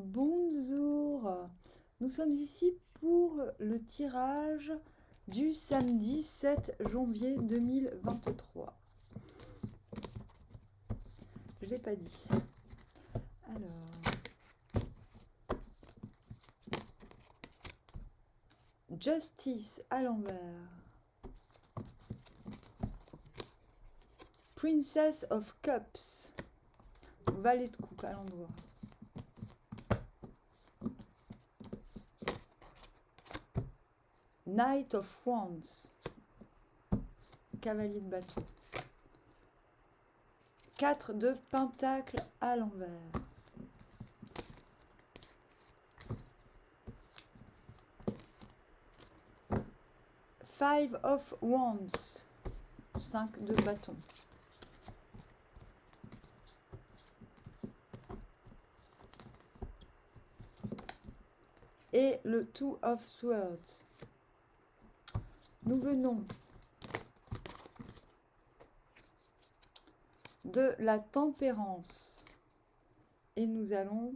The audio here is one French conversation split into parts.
Bonjour, nous sommes ici pour le tirage du samedi 7 janvier 2023. Je ne l'ai pas dit. Alors, Justice à l'envers. Princess of Cups. Valet de coupe à l'endroit. Knight of Wands. Cavalier de bâton. 4 de pentacle à l'envers. Five of Wands. 5 de bâton. Et le Two of Swords. Nous venons de la tempérance. Et nous allons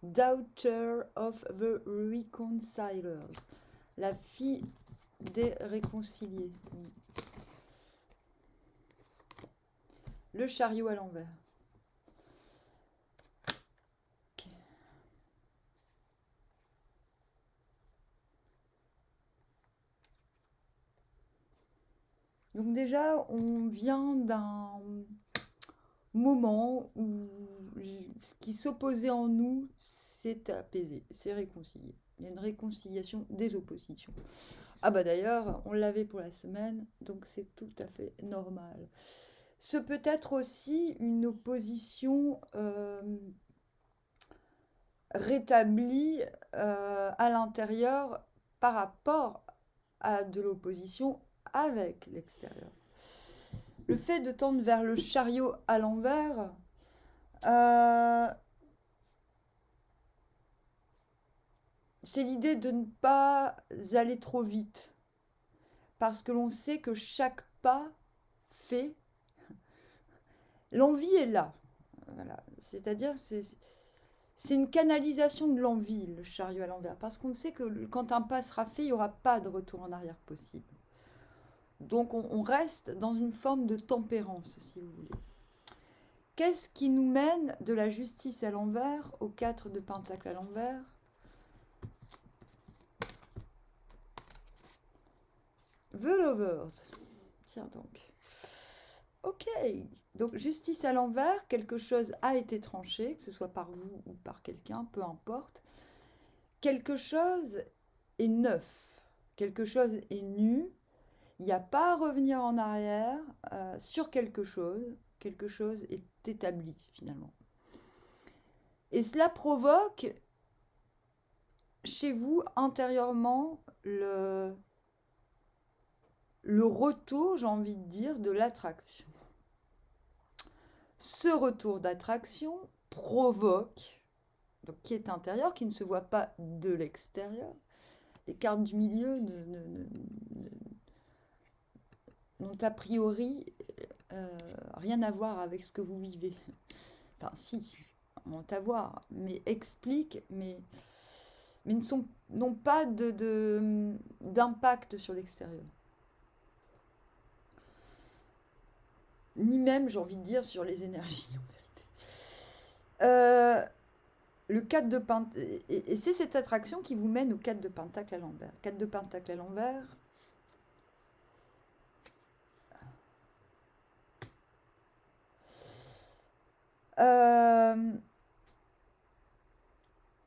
Daughter of the Reconcilers. La fille des réconciliés. Le chariot à l'envers. Donc déjà, on vient d'un moment où ce qui s'opposait en nous s'est apaisé, s'est réconcilié. Il y a une réconciliation des oppositions. Ah bah d'ailleurs, on l'avait pour la semaine, donc c'est tout à fait normal. Ce peut être aussi une opposition rétablie à l'intérieur par rapport à de l'opposition avec l'extérieur. Le fait de tendre vers le chariot à l'envers, c'est l'idée de ne pas aller trop vite. Parce que l'on sait que chaque pas fait, l'envie est là. Voilà. C'est-à-dire, c'est une canalisation de l'envie, le chariot à l'envers. Parce qu'on sait que quand un pas sera fait, il n'y aura pas de retour en arrière possible. Donc on reste dans une forme de tempérance, si vous voulez. Qu'est-ce qui nous mène de la justice à l'envers au 4 de pentacle à l'envers? The Lovers. Tiens donc. Ok. Donc justice à l'envers, quelque chose a été tranché, que ce soit par vous ou par quelqu'un, peu importe. Quelque chose est neuf. Quelque chose est nu. Il n'y a pas à revenir en arrière sur quelque chose. Quelque chose est établi finalement. Et cela provoque chez vous intérieurement le retour, j'ai envie de dire, de l'attraction. Ce retour d'attraction provoque, donc qui est intérieur, qui ne se voit pas de l'extérieur. Les cartes du milieu n'ont a priori rien à voir avec ce que vous vivez. Enfin, si, ont à voir, mais expliquent, mais n'ont pas d'impact sur l'extérieur. Ni même, j'ai envie de dire, sur les énergies, en vérité. Le 4 de pentacle, et c'est cette attraction qui vous mène au 4 de pentacle à l'envers. 4 de pentacle à l'envers.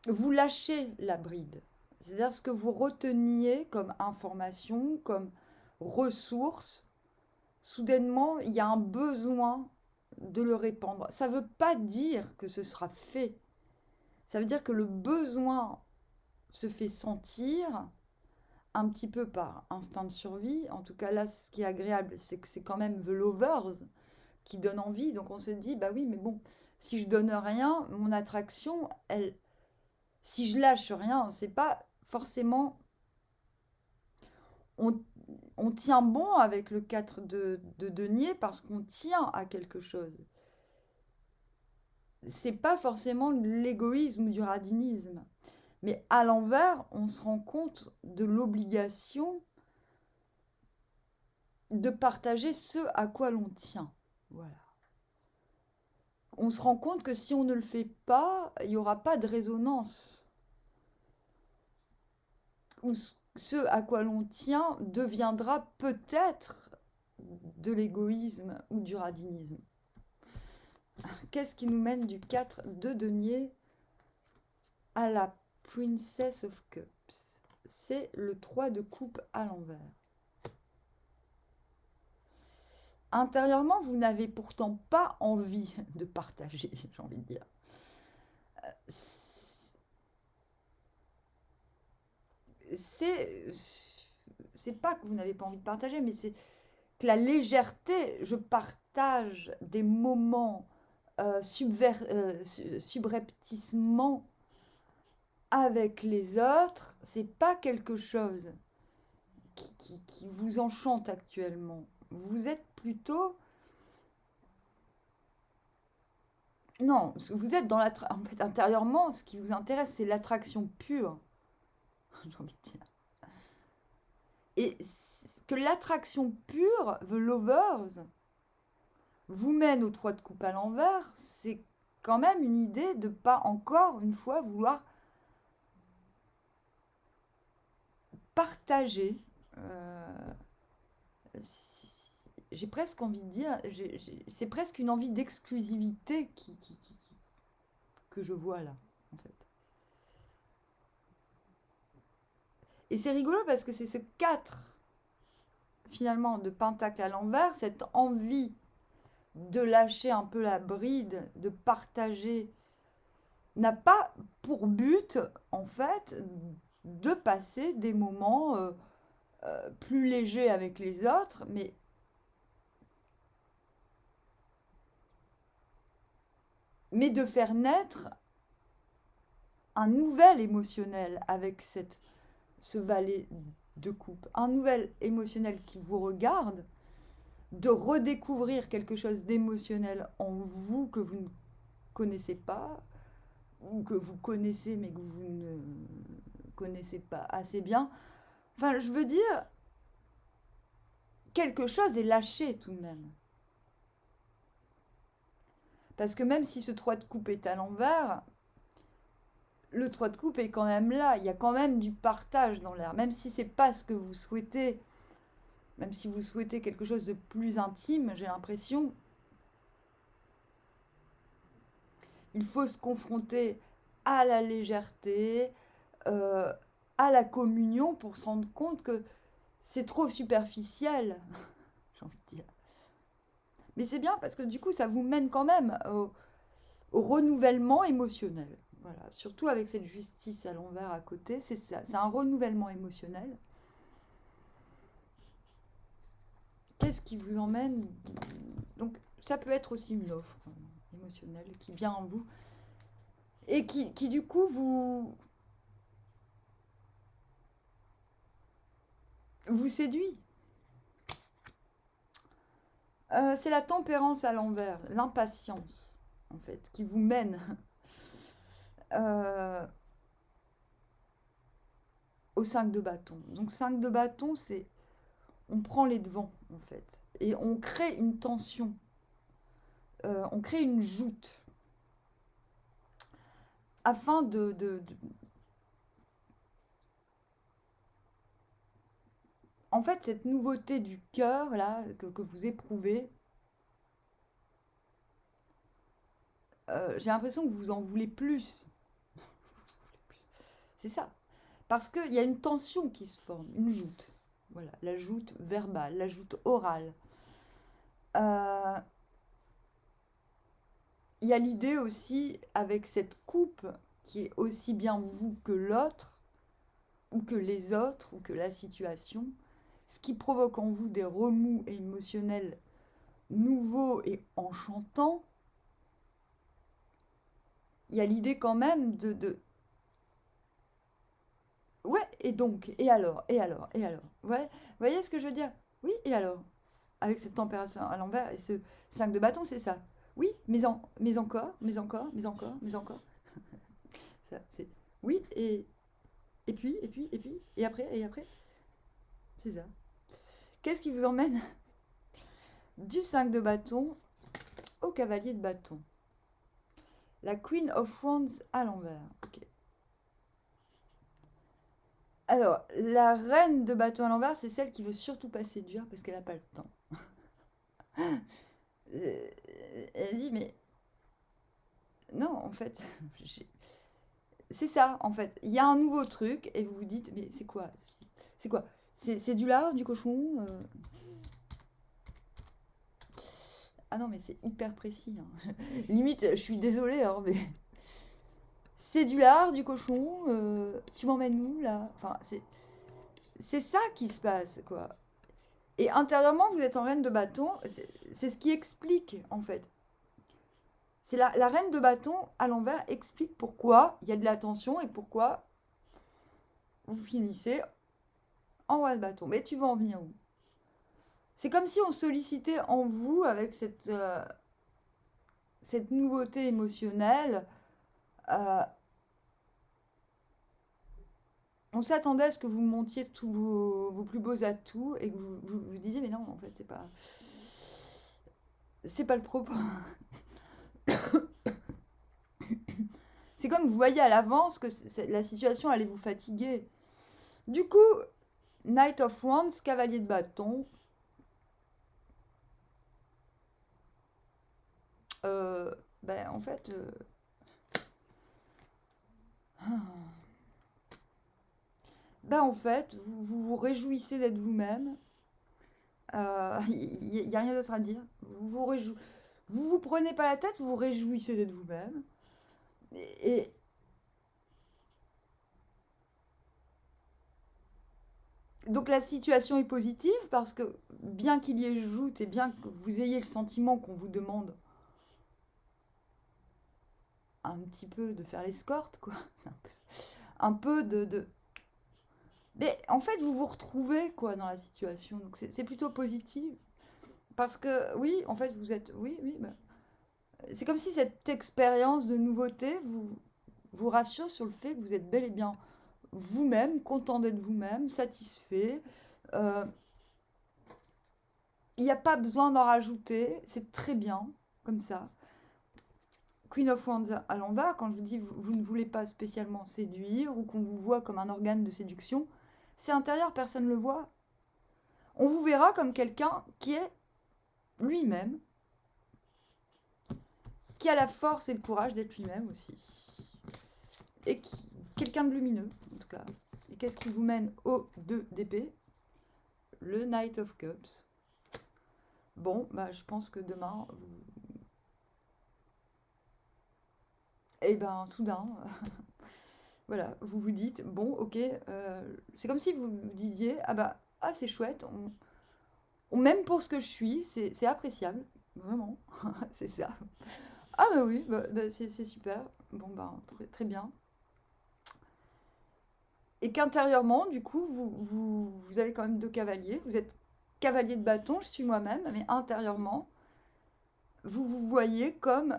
Vous lâchez la bride. C'est-à-dire ce que vous reteniez comme information, comme ressource, soudainement, il y a un besoin de le répandre. Ça ne veut pas dire que ce sera fait. Ça veut dire que le besoin se fait sentir un petit peu par instinct de survie. En tout cas, là, ce qui est agréable, c'est que c'est quand même The Lovers qui donne envie. Donc on se dit, bah oui, mais bon, si je donne rien, mon attraction, elle, si je lâche rien, c'est pas forcément... On tient bon avec le 4 de denier parce qu'on tient à quelque chose. c'est pas forcément de l'égoïsme ou du radinisme. Mais à l'envers, on se rend compte de l'obligation de partager ce à quoi l'on tient. Voilà. On se rend compte que si on ne le fait pas, il n'y aura pas de résonance. Ou ce à quoi l'on tient deviendra peut-être de l'égoïsme ou du radinisme. Qu'est-ce qui nous mène du 4 de denier à la Princess of Cups? C'est le 3 de coupe à l'envers. Intérieurement, vous n'avez pourtant pas envie de partager, j'ai envie de dire. C'est pas que vous n'avez pas envie de partager, mais c'est que la légèreté, je partage des moments subrepticement avec les autres, c'est pas quelque chose qui vous enchante actuellement. Vous êtes plutôt... Non, vous êtes dans en fait, intérieurement, ce qui vous intéresse, c'est l'attraction pure, j'ai envie de dire. Et que l'attraction pure, the lovers, vous mène au 3 de coupe à l'envers, c'est quand même une idée de pas encore une fois vouloir partager. J'ai presque envie de dire, c'est presque une envie d'exclusivité que je vois là, en fait. Et c'est rigolo parce que c'est ce 4, finalement, de pentacle à l'envers, cette envie de lâcher un peu la bride, de partager, n'a pas pour but, en fait, de passer des moments plus légers avec les autres, mais de faire naître un nouvel émotionnel avec ce valet de coupe, un nouvel émotionnel qui vous regarde, de redécouvrir quelque chose d'émotionnel en vous que vous ne connaissez pas, ou que vous connaissez mais que vous ne connaissez pas assez bien. Enfin, je veux dire, quelque chose est lâché tout de même. Parce que même si ce 3 de coupe est à l'envers, le 3 de coupe est quand même là. Il y a quand même du partage dans l'air. Même si c'est pas ce que vous souhaitez, même si vous souhaitez quelque chose de plus intime, j'ai l'impression, il faut se confronter à la légèreté, euh, à la communion pour se rendre compte que c'est trop superficiel, j'ai envie de dire. Mais c'est bien parce que du coup, ça vous mène quand même au renouvellement émotionnel. Voilà, surtout avec cette justice à l'envers à côté, c'est ça, c'est un renouvellement émotionnel. Qu'est-ce qui vous emmène? Donc, ça peut être aussi une offre émotionnelle qui vient en vous et qui du coup vous séduit. C'est la tempérance à l'envers, l'impatience, en fait, qui vous mène au 5 de bâton. Donc 5 de bâton, c'est on prend les devants, en fait, et on crée une tension, on crée une joute, afin en fait, cette nouveauté du cœur, là, que vous éprouvez, j'ai l'impression que vous en voulez plus. C'est ça. Parce qu'il y a une tension qui se forme, une joute. Voilà, la joute verbale, la joute orale. Euh, Il y a l'idée aussi, avec cette coupe, qui est aussi bien vous que l'autre, ou que les autres, ou que la situation, ce qui provoque en vous des remous émotionnels nouveaux et enchantants. Il y a l'idée quand même ouais, et donc, et alors, et alors, et alors. Ouais, vous voyez ce que je veux dire? Oui, et alors? Avec cette température à l'envers et ce 5 de bâton, c'est ça. Oui, mais encore, mais encore, mais encore, mais encore. Ça, c'est oui, et après. C'est ça. Qu'est-ce qui vous emmène du 5 de bâton au cavalier de bâton? La Queen of Wands à l'envers. Ok. Alors, la reine de bâton à l'envers, c'est celle qui veut surtout pas séduire parce qu'elle n'a pas le temps. Euh, Elle dit, mais non, en fait, c'est ça, en fait. Il y a un nouveau truc et vous vous dites, mais c'est quoi? C'est quoi? C'est du lard, du cochon? Ah non, mais c'est hyper précis, hein. Limite, je suis désolée, hein, mais c'est du lard, du cochon, tu m'emmènes où là? Enfin, c'est ça qui se passe, quoi. Et intérieurement, vous êtes en reine de bâton, c'est ce qui explique, en fait. C'est la reine de bâton à l'envers explique pourquoi il y a de la tension et pourquoi vous finissez en roi de bâton. Mais tu veux en venir où? C'est comme si on sollicitait en vous avec cette nouveauté émotionnelle. euh, on s'attendait à ce que vous montiez tous vos plus beaux atouts et que vous disiez, mais non, en fait, c'est pas le propos. C'est comme vous voyez à l'avance que la situation allait vous fatiguer. Du coup, Knight of Wands, cavalier de bâton, euh, ben en fait, ben en fait, vous vous réjouissez d'être vous-même. Il n'y a rien d'autre à dire. Vous vous prenez pas la tête, vous vous réjouissez d'être vous-même. Et donc la situation est positive parce que bien qu'il y ait joute et bien que vous ayez le sentiment qu'on vous demande un petit peu de faire l'escorte, quoi. C'est un peu de. Mais en fait, vous vous retrouvez, quoi, dans la situation. Donc c'est plutôt positif. Parce que, oui, en fait, vous êtes. Oui, oui. Bah, c'est comme si cette expérience de nouveauté vous rassure sur le fait que vous êtes bel et bien vous-même, content d'être vous-même, satisfait. Euh, Il n'y a pas besoin d'en rajouter. C'est très bien, comme ça. Queen of Wands à l'envers, quand je vous dis vous ne voulez pas spécialement séduire ou qu'on vous voit comme un organe de séduction, c'est intérieur, personne ne le voit. On vous verra comme quelqu'un qui est lui-même, qui a la force et le courage d'être lui-même aussi. Et quelqu'un de lumineux, en tout cas. Et qu'est-ce qui vous mène au 2 d'épée? Le Knight of Cups. Bon, bah, je pense que demain, eh ben, soudain, voilà, vous vous dites, bon, ok, c'est comme si vous vous disiez, ah bah, ah, c'est chouette, même pour ce que je suis, c'est appréciable, vraiment, c'est ça. Ah bah oui, bah, c'est super, bon, bah, très, très bien. Et qu'intérieurement, du coup, vous avez quand même deux cavaliers, vous êtes cavalier de bâton, je suis moi-même, mais intérieurement, vous vous voyez comme,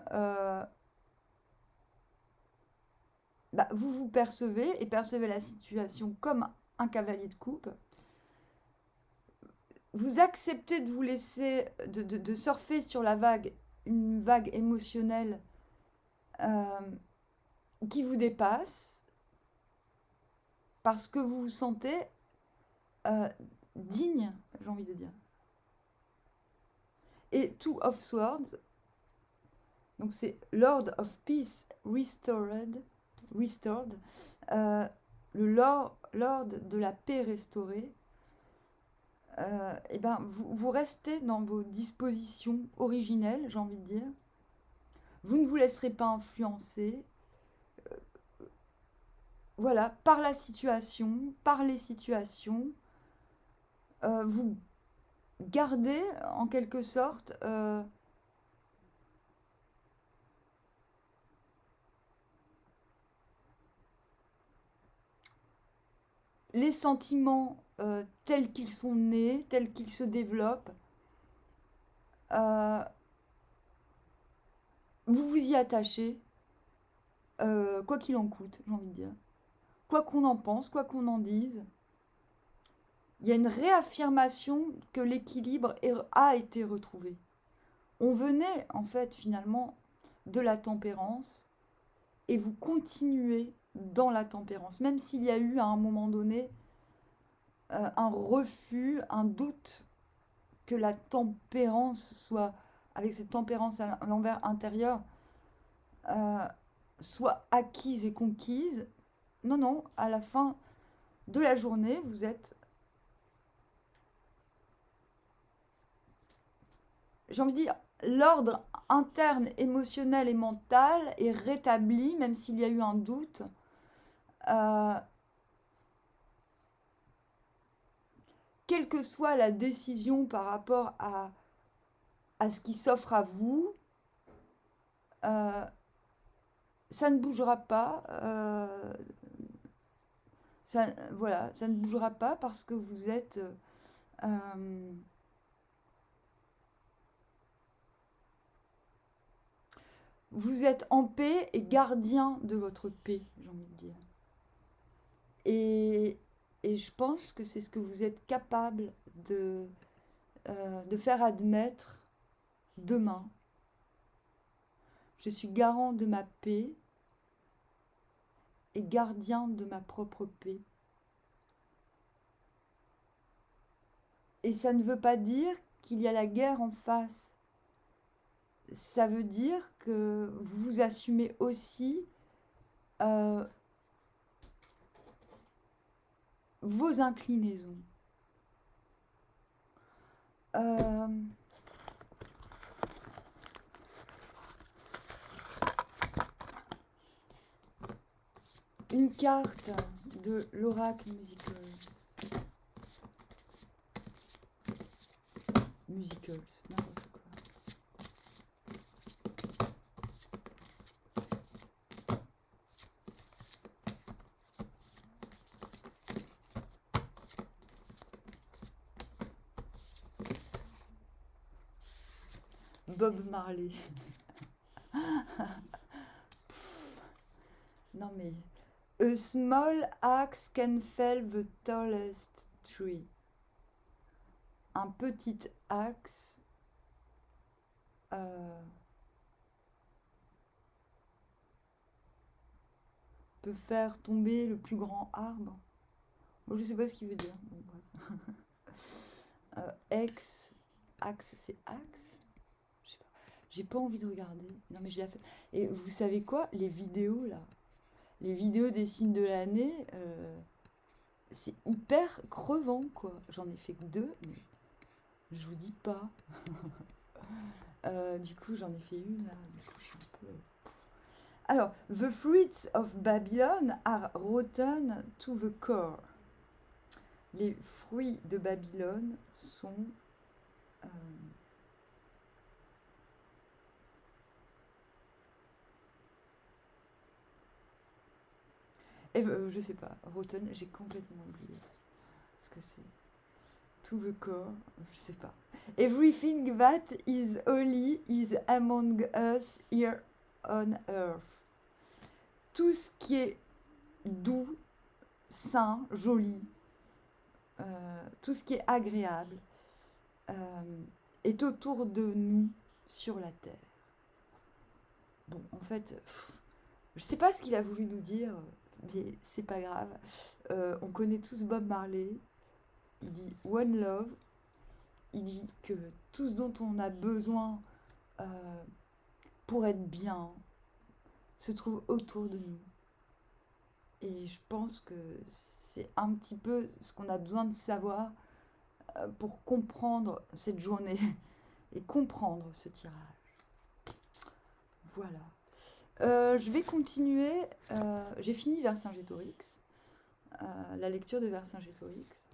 bah, vous vous percevez et percevez la situation comme un cavalier de coupe. Vous acceptez de vous laisser, de surfer sur la vague, une vague émotionnelle euh, qui vous dépasse parce que vous vous sentez euh, digne, j'ai envie de dire. Et Two of Swords, donc c'est Lord of Peace restored, euh, le Lord de la paix restaurée. Et ben vous restez dans vos dispositions originelles, j'ai envie de dire. Vous ne vous laisserez pas influencer, voilà, par la situation, par les situations. Vous gardez en quelque sorte les sentiments tels qu'ils sont nés, tels qu'ils se développent. Euh, vous vous y attachez, quoi qu'il en coûte, j'ai envie de dire. Quoi qu'on en pense, quoi qu'on en dise, il y a une réaffirmation que l'équilibre a été retrouvé. On venait, en fait, finalement, de la tempérance, et vous continuez dans la tempérance, même s'il y a eu à un moment donné un refus, un doute que la tempérance soit, avec cette tempérance à l'envers intérieur, euh, soit acquise et conquise. Non, non, à la fin de la journée, vous êtes, j'ai envie de dire, l'ordre interne, émotionnel et mental est rétabli, même s'il y a eu un doute. Euh, Quelle que soit la décision par rapport à ce qui s'offre à vous, euh, ça ne bougera pas. Voilà, ça ne bougera pas parce que euh, vous êtes en paix et gardien de votre paix, j'ai envie de dire. Et, et je pense que c'est ce que vous êtes capable de faire admettre demain. Je suis garant de ma paix et gardien de ma propre paix. Et ça ne veut pas dire qu'il y a la guerre en face. Ça veut dire que vous assumez aussi euh, vos inclinaisons. Euh, une carte de l'oracle Musicals. Musicals, n'importe quoi. Bob Marley. Non mais... A small axe can fell the tallest tree. Un petit axe peut faire tomber le plus grand arbre. Moi, je sais pas ce qu'il veut dire. Bon, bref. Axe, c'est axe. Je sais pas. J'ai pas envie de regarder. Non mais je l'ai fait. Et vous savez quoi? Les vidéos là, les vidéos des signes de l'année, c'est hyper crevant quoi. J'en ai fait que 2, mais je vous dis pas. Du coup, j'en ai fait une là. Du coup, je suis un peu. Alors, the fruits of Babylon are rotten to the core. Les fruits de Babylone sont je sais pas, rotten, j'ai complètement oublié ce que c'est. To the core, je sais pas. Everything that is holy is among us here on earth. Tout ce qui est doux, sain, joli, tout ce qui est agréable est autour de nous sur la terre. Bon, en fait, je sais pas ce qu'il a voulu nous dire, mais c'est pas grave. On connaît tous Bob Marley. Il dit One Love. Il dit que tout ce dont on a besoin pour être bien se trouve autour de nous. Et je pense que c'est un petit peu ce qu'on a besoin de savoir pour comprendre cette journée et comprendre ce tirage. Voilà. Je vais continuer. J'ai fini Vercingétorix, la lecture de Vercingétorix.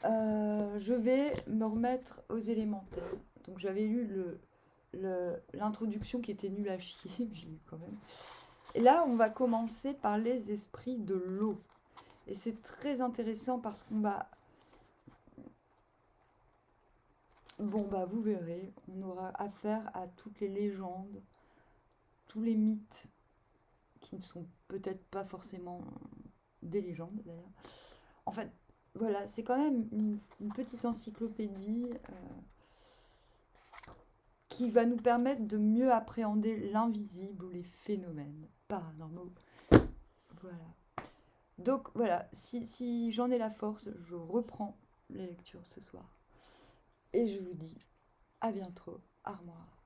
Je vais me remettre aux élémentaires. Donc j'avais lu l'introduction qui était nulle à chier, mais j'ai lu quand même. Et là, on va commencer par les esprits de l'eau. Et c'est très intéressant parce qu'on va Bon, bah, vous verrez, on aura affaire à toutes les légendes, tous les mythes qui ne sont peut-être pas forcément des légendes d'ailleurs. En fait, voilà, c'est quand même une petite encyclopédie qui va nous permettre de mieux appréhender l'invisible ou les phénomènes paranormaux. Voilà. Donc voilà, si j'en ai la force, je reprends les lectures ce soir. Et je vous dis à bientôt, Armoire.